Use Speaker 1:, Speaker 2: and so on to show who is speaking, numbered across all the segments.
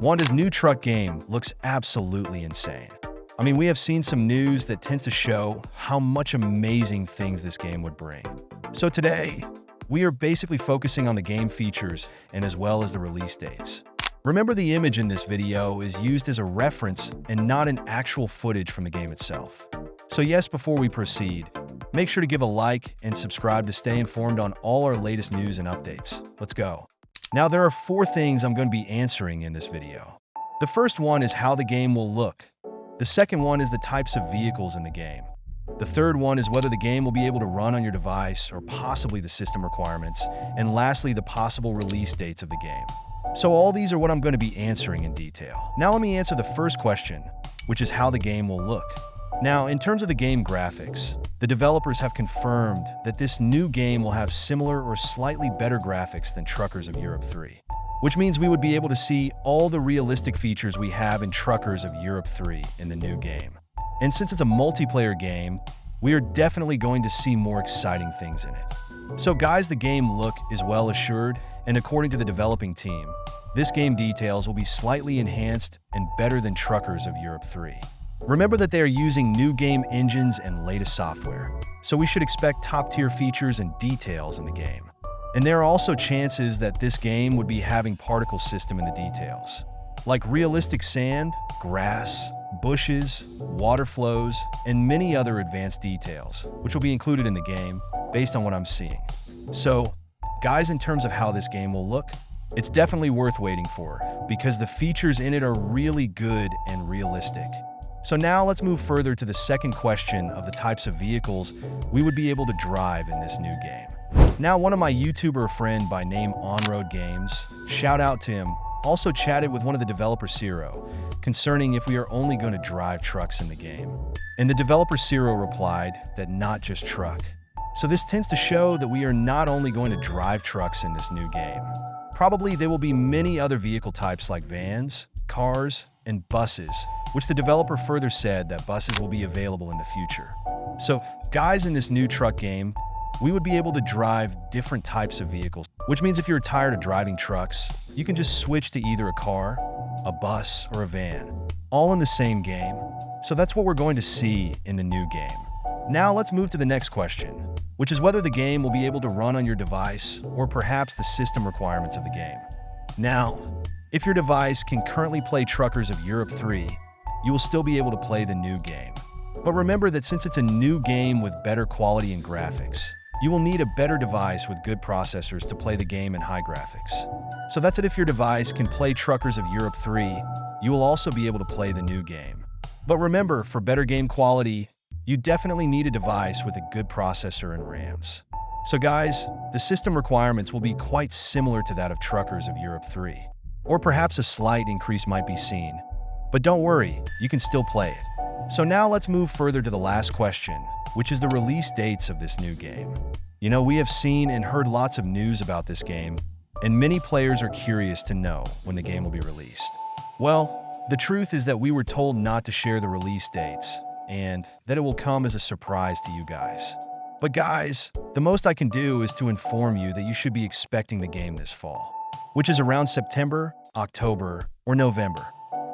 Speaker 1: Wanda's new truck game looks absolutely insane. I mean, we have seen some news that tends to show how much amazing things this game would bring. So today, we are basically focusing on the game features and as well as the release dates. Remember, the image in this video is used as a reference and not an actual footage from the game itself. So yes, before we proceed, make sure to give a like and subscribe to stay informed on all our latest news and updates. Let's go. Now, there are 4 things I'm going to be answering in this video. The first one is how the game will look. The second one is the types of vehicles in the game. The third one is whether the game will be able to run on your device or possibly the system requirements. And lastly, the possible release dates of the game. So all these are what I'm going to be answering in detail. Now let me answer the first question, which is how the game will look. Now, in terms of the game graphics, the developers have confirmed that this new game will have similar or slightly better graphics than Truckers of Europe 3, which means we would be able to see all the realistic features we have in Truckers of Europe 3 in the new game. And since it's a multiplayer game, we are definitely going to see more exciting things in it. So guys, the game look is well assured, and according to the developing team, this game details will be slightly enhanced and better than Truckers of Europe 3. Remember that they are using new game engines and latest software, so we should expect top-tier features and details in the game. And there are also chances that this game would be having particle system in the details, like realistic sand, grass, bushes, water flows, and many other advanced details, which will be included in the game based on what I'm seeing. So, guys, in terms of how this game will look, it's definitely worth waiting for because the features in it are really good and realistic. So now let's move further to the second question of the types of vehicles we would be able to drive in this new game. Now, one of my YouTuber friend by name On-Road Games, shout out to him, also chatted with one of the developer Ciro concerning if we are only going to drive trucks in the game. And the developer Ciro replied that not just truck. So this tends to show that we are not only going to drive trucks in this new game. Probably there will be many other vehicle types like vans, cars, and buses, which the developer further said that buses will be available in the future. So guys, in this new truck game, we would be able to drive different types of vehicles, which means if you're tired of driving trucks, you can just switch to either a car, a bus, or a van, all in the same game. So that's what we're going to see in the new game. Now let's move to the next question, which is whether the game will be able to run on your device or perhaps the system requirements of the game. Now, if your device can currently play Truckers of Europe 3, you will still be able to play the new game. But remember that since it's a new game with better quality and graphics, you will need a better device with good processors to play the game in high graphics. So that's it. If your device can play Truckers of Europe 3, you will also be able to play the new game. But remember, for better game quality, you definitely need a device with a good processor and RAMs. So guys, the system requirements will be quite similar to that of Truckers of Europe 3. Or perhaps a slight increase might be seen. But don't worry, you can still play it. So now let's move further to the last question, which is the release dates of this new game. You know, we have seen and heard lots of news about this game, and many players are curious to know when the game will be released. Well, the truth is that we were told not to share the release dates, and that it will come as a surprise to you guys. But guys, the most I can do is to inform you that you should be expecting the game this fall, which is around September, October, or November.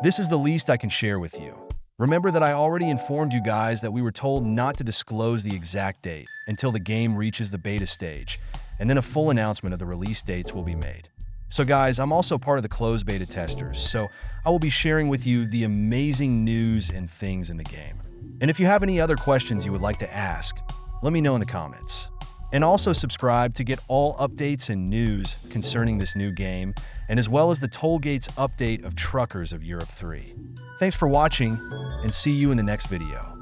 Speaker 1: This is the least I can share with you. Remember that I already informed you guys that we were told not to disclose the exact date until the game reaches the beta stage, and then a full announcement of the release dates will be made. So guys, I'm also part of the closed beta testers, so I will be sharing with you the amazing news and things in the game. And if you have any other questions you would like to ask, let me know in the comments. And also subscribe to get all updates and news concerning this new game, and as well as the toll gates update of Truckers of Europe 3. Thanks for watching, and see you in the next video.